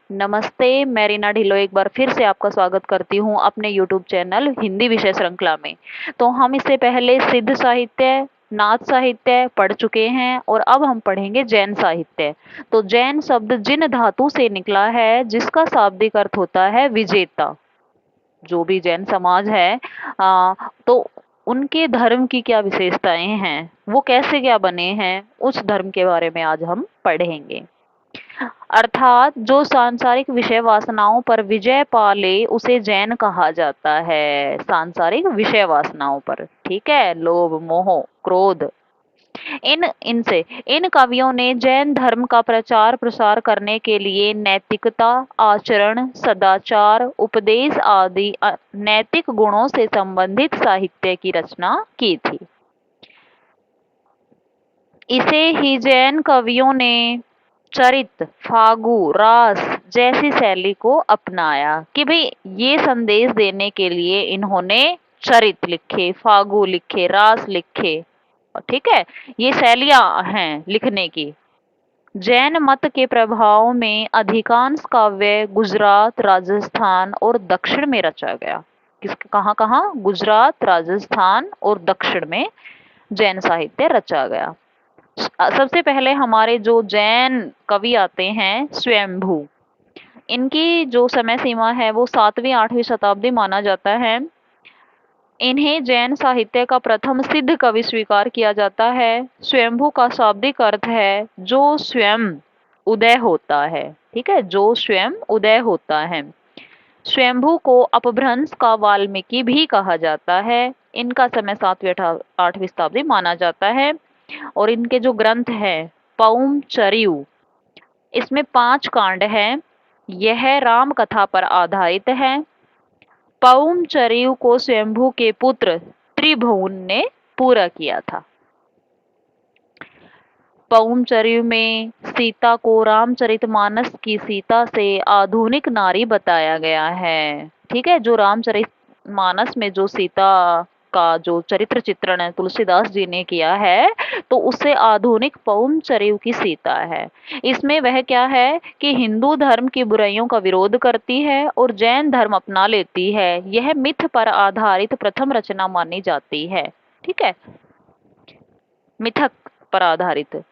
नमस्ते, मैं रीना ढिल्लों एक बार फिर से आपका स्वागत करती हूँ अपने यूट्यूब चैनल हिंदी विषय श्रृंखला में। तो हम इससे पहले सिद्ध साहित्य, नाथ साहित्य पढ़ चुके हैं और अब हम पढ़ेंगे जैन साहित्य। तो जैन शब्द जिन धातु से निकला है जिसका शाब्दिक अर्थ होता है विजेता। जो भी जैन समाज है तो उनके धर्म की क्या विशेषताएं हैं, वो कैसे क्या बने हैं, उस धर्म के बारे में आज हम पढ़ेंगे। अर्थात जो सांसारिक विषय वासनाओं पर विजय पा ले उसे जैन कहा जाता है। सांसारिक विषय वासनाओं पर, ठीक है, लोभ मोह क्रोध, इन कवियों ने जैन धर्म का प्रचार प्रसार करने के लिए नैतिकता, आचरण, सदाचार, उपदेश आदि नैतिक गुणों से संबंधित साहित्य की रचना की थी। इसे ही जैन कवियों ने चरित, फागु, रास जैसी शैली को अपनाया कि भाई ये संदेश देने के लिए इन्होंने चरित लिखे, फागु लिखे, रास लिखे। ठीक है, ये शैलियां हैं लिखने की। जैन मत के प्रभाव में अधिकांश काव्य गुजरात, राजस्थान और दक्षिण में रचा गया। किसके कहाँ कहाँ? गुजरात, राजस्थान और दक्षिण में जैन साहित्य रचा गया। सबसे पहले हमारे जो जैन कवि आते हैं स्वयंभू। इनकी जो समय सीमा है वो 7वीं-8वीं शताब्दी माना जाता है। इन्हें जैन साहित्य का प्रथम सिद्ध कवि स्वीकार किया जाता है। स्वयंभू का शाब्दिक अर्थ है जो स्वयं उदय होता है। ठीक है, जो स्वयं उदय होता है। स्वयंभू को अपभ्रंश का वाल्मीकि भी कहा जाता है। इनका समय 7वीं-8वीं शताब्दी माना जाता है। और इनके जो ग्रंथ है पौम चरियु, इसमें 5 कांड हैं। यह राम कथा पर आधारित है। पौम चरियु को स्वयंभू के पुत्र त्रिभुवन ने पूरा किया था। पौम चरियु में सीता को रामचरितमानस की सीता से आधुनिक नारी बताया गया है। ठीक है, जो रामचरितमानस में जो सीता का जो चरित्र चित्रण है तुलसीदास जी ने किया है, तो उससे आधुनिक पौम चरियु की सीता है। इसमें वह क्या है कि हिंदू धर्म की बुराइयों का विरोध करती है और जैन धर्म अपना लेती है। यह मिथ पर आधारित प्रथम रचना मानी जाती है। ठीक है, मिथक पर आधारित।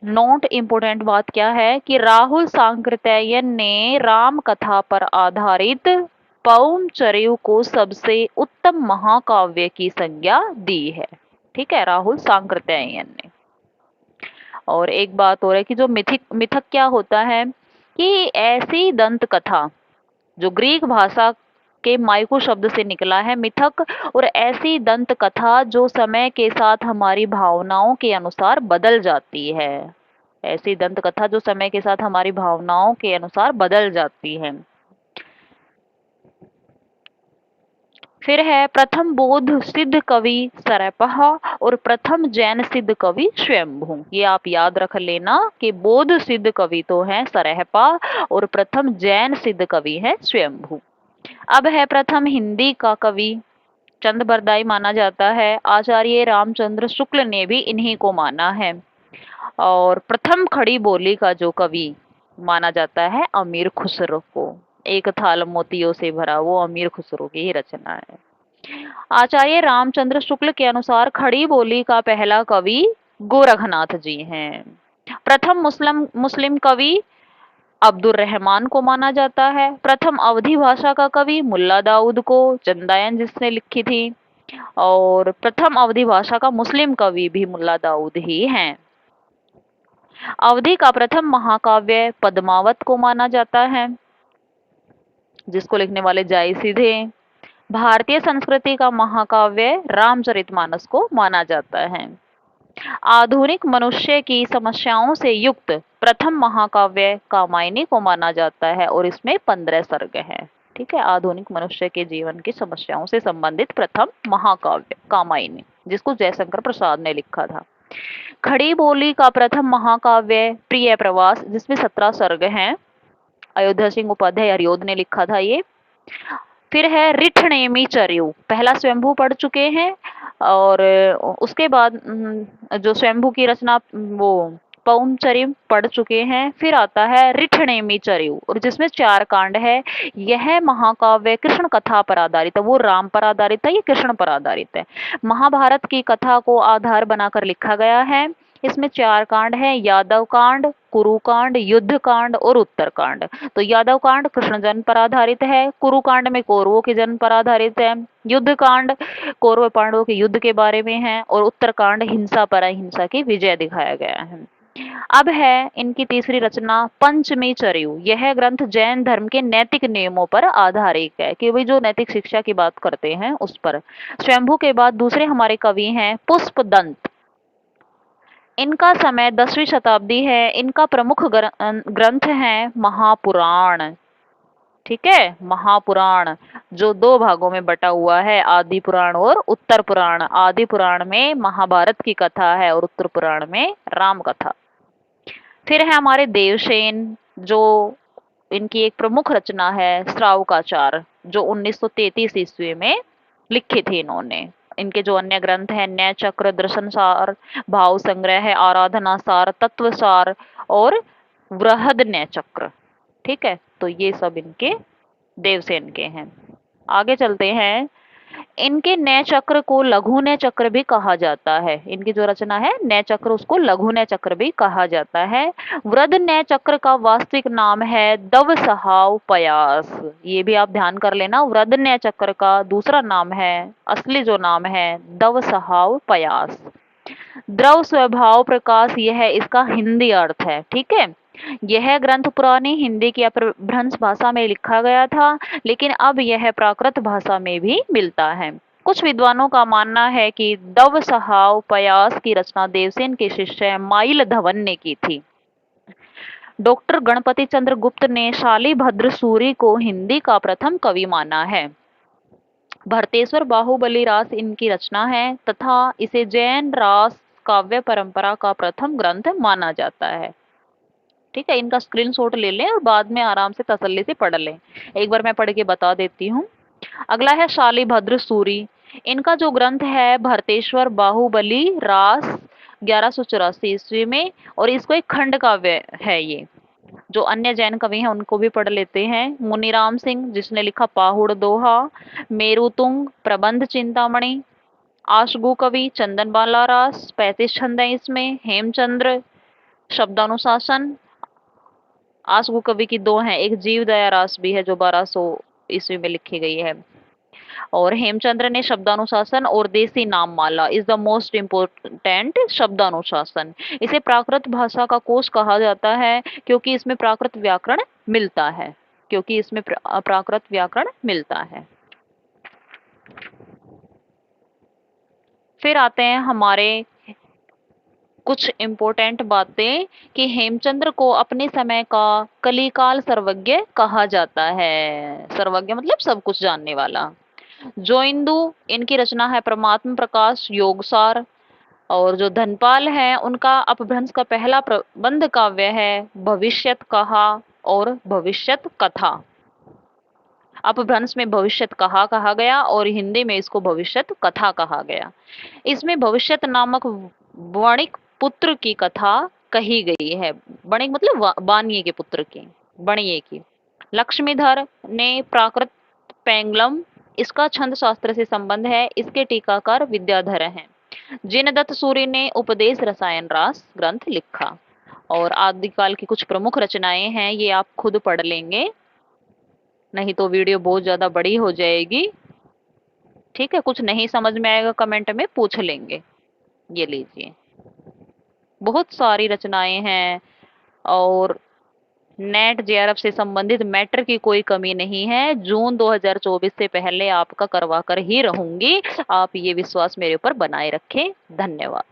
नोट इम्पोर्टेंट बात क्या है कि राहुल सांकृत्यायन ने राम कथा पर आधारित पौम चरियु को सबसे उत्तम महाकाव्य की संज्ञा दी है। ठीक है, राहुल सांकृत्यायन ने। और एक बात और है कि जो मिथक क्या होता है कि ऐसी दंत कथा, जो ग्रीक भाषा के माइको शब्द से निकला है मिथक, और ऐसी दंत कथा जो समय के साथ हमारी भावनाओं के अनुसार बदल जाती है। ऐसी दंत कथा जो समय के साथ हमारी भावनाओं के अनुसार बदल जाती है। फिर है प्रथम बौद्ध सिद्ध कवि सरपहा और प्रथम जैन सिद्ध कवि स्वयंभू। ये आप याद रख लेना कि बौद्ध सिद्ध कवि तो है सरहपा और प्रथम जैन सिद्ध कवि है स्वयंभू। अब है प्रथम हिंदी का कवि चंद बरदाई माना जाता है। आचार्य रामचंद्र शुक्ल ने भी इन्हीं को माना है। और प्रथम खड़ी बोली का जो कवि माना जाता है अमीर खुसरो को। एक थाल मोतियों से भरा, वो अमीर खुसरो की ही रचना है। आचार्य रामचंद्र शुक्ल के अनुसार खड़ी बोली का पहला कवि गोरखनाथ जी हैं। प्रथम मुस्लिम मुस्लिम कवि अब्दुल रहमान को माना जाता है। प्रथम अवधी भाषा का कवि मुल्ला दाऊद को, चंदायन जिसने लिखी थी। और प्रथम अवधी भाषा का मुस्लिम कवि भी मुल्ला दाऊद ही हैं। अवधी का प्रथम महाकाव्य पद्मावत को माना जाता है, जिसको लिखने वाले जायसी थे। भारतीय संस्कृति का महाकाव्य रामचरितमानस को माना जाता है। आधुनिक मनुष्य की समस्याओं से युक्त प्रथम महाकाव्य कामायनी को माना जाता है और इसमें 15 सर्ग हैं। ठीक है, आधुनिक मनुष्य के जीवन की समस्याओं से संबंधित प्रथम महाकाव्य कामायनी, जिसको जयशंकर प्रसाद ने लिखा था। खड़ी बोली का प्रथम महाकाव्य प्रिय प्रवास, जिसमें 17 सर्ग हैं। अयोध्या सिंह उपाध्याय हरिओद ने लिखा था ये। फिर है रिठनेमी चरियु, पहला स्वयंभू पढ़ चुके हैं। और उसके बाद जो स्वयंभू की रचना वो पौंचरिम पढ़ चुके हैं। फिर आता है रिठणेमी चरिऊ, और जिसमें 4 कांड है। यह महाकाव्य कृष्ण कथा पर आधारित है। वो राम पर आधारित है, ये कृष्ण पर आधारित है। महाभारत की कथा को आधार बनाकर लिखा गया है। इसमें 4 कांड है, यादव कांड, कुरु कांड, युद्ध कांड और उत्तर कांड। तो यादव कांड कृष्ण जन्म पर आधारित है, कुरु कांड में कौरवों के जन्म पर आधारित है, युद्ध कांड कौरव पांडवों के युद्ध के बारे में है, और उत्तर कांड हिंसा पर अहिंसा की विजय दिखाया गया है। अब है इनकी तीसरी रचना पंचमी चरिऊ। यह ग्रंथ जैन धर्म के नैतिक नियमों पर आधारित है, कि भाई जो नैतिक शिक्षा की बात करते हैं उस पर। स्वयंभू के बाद दूसरे हमारे कवि हैं पुष्पदंत। इनका समय 10वीं शताब्दी है। इनका प्रमुख ग्रंथ है महापुराण। ठीक है, महापुराण जो 2 भागों में बटा हुआ है, आदि पुराण और उत्तर पुराण। आदि पुराण में महाभारत की कथा है और उत्तर पुराण में राम कथा। फिर है हमारे देवसेन, जो इनकी एक प्रमुख रचना है श्रावकाचार, जो 1933 ईस्वी में लिखी थी इन्होंने। इनके जो अन्य ग्रंथ हैं न्याय चक्र, दर्शन सार, भाव संग्रह है, आराधना सार, तत्व सार और वृहद न्याय चक्र। ठीक है, तो ये सब इनके देवसेन के हैं। आगे चलते हैं। इनके न्याय चक्र को लघु न्याय चक्र भी कहा जाता है। इनकी जो रचना है न्याय चक्र, उसको लघु न्याय चक्र भी कहा जाता है। वृहद न्याय चक्र का वास्तविक नाम है दव सहाव पयास। ये भी आप ध्यान कर लेना, वृहद न्याय चक्र का दूसरा नाम है, असली जो नाम है दव सहाव पयास। द्रव स्वभाव प्रकाश, यह इसका हिंदी अर्थ है। ठीक है, यह ग्रंथ पुरानी हिंदी की अपभ्रंश भाषा में लिखा गया था, लेकिन अब यह प्राकृत भाषा में भी मिलता है। कुछ विद्वानों का मानना है कि दव सहाव पयास की रचना देवसेन के शिष्य माइल धवन ने की थी। डॉक्टर गणपति चंद्र गुप्त ने शालिभद्र सूरी को हिंदी का प्रथम कवि माना है। भरतेश्वर बाहुबली रास इनकी रचना है तथा इसे जैन रास काव्य परंपरा का प्रथम ग्रंथ माना जाता है। ठीक है, इनका स्क्रीनशॉट ले लें और बाद में आराम से तसल्ली से पढ़ लें। एक बार मैं पढ़ के बता देती हूँ। अगला है शालिभद्र सूरी। इनका जो ग्रंथ है भरतेश्वर बाहुबली रास 1184 ईस्वी में, और इसको एक खंड काव्य है ये। जो अन्य जैन कवि हैं उनको भी पढ़ लेते हैं। मुनिराम सिंह जिसने लिखा पाहुड़ दोहा, मेरुतुंग, प्रबंध चिंतामणि, आशगु कवि, चंदनबाला रास 35 छंद हैं इसमें, हेमचंद्र, शब्दानुशासन। आशगु कवि की 2 हैं, एक जीव दया रास भी है जो 1200 ईस्वी में लिखी गई है, और हेमचंद्र ने शब्दानुशासन और देसी नाम माला इज द मोस्ट इम्पोर्टेंट शब्दानुशासन। इसे प्राकृत भाषा का कोश कहा जाता है क्योंकि इसमें प्राकृत व्याकरण मिलता है, क्योंकि इसमें प्राकृत व्याकरण मिलता है। फिर आते हैं हमारे कुछ इम्पोर्टेंट बातें कि हेमचंद्र को अपने समय का कलिकाल सर्वज्ञ कहा जाता है। सर्वज्ञ मतलब सब कुछ जानने वाला। जोइंदू, इनकी रचना है परमात्म प्रकाश योगसार, और जो धनपाल है उनका अपभ्रंश का पहला प्रबंध काव्य है भविष्यत कहा और भविष्यत कथा। अपभ्रंश में भविष्यत कहा गया और हिंदी में इसको भविष्यत कथा कहा गया। इसमें भविष्यत नामक वणिक पुत्र की कथा कही गई है। वणिक मतलब बानिये के पुत्र की, बणिये की। लक्ष्मीधर ने प्राकृत पेंगलम, इसका छंद शास्त्र से संबंध है, इसके टीकाकार विद्याधर हैं। जिनदत्त सूरी ने उपदेश रसायन रास ग्रंथ लिखा। और आदिकाल की कुछ प्रमुख रचनाएं हैं, ये आप खुद पढ़ लेंगे, नहीं तो वीडियो बहुत ज्यादा बड़ी हो जाएगी। ठीक है, कुछ नहीं समझ में आएगा कमेंट में पूछ लेंगे। ये लीजिए, बहुत सारी रचनाएं हैं और नेट जेआरएफ से संबंधित मैटर की कोई कमी नहीं है। जून 2024 से पहले आपका करवा कर ही रहूंगी। आप ये विश्वास मेरे ऊपर बनाए रखें। धन्यवाद।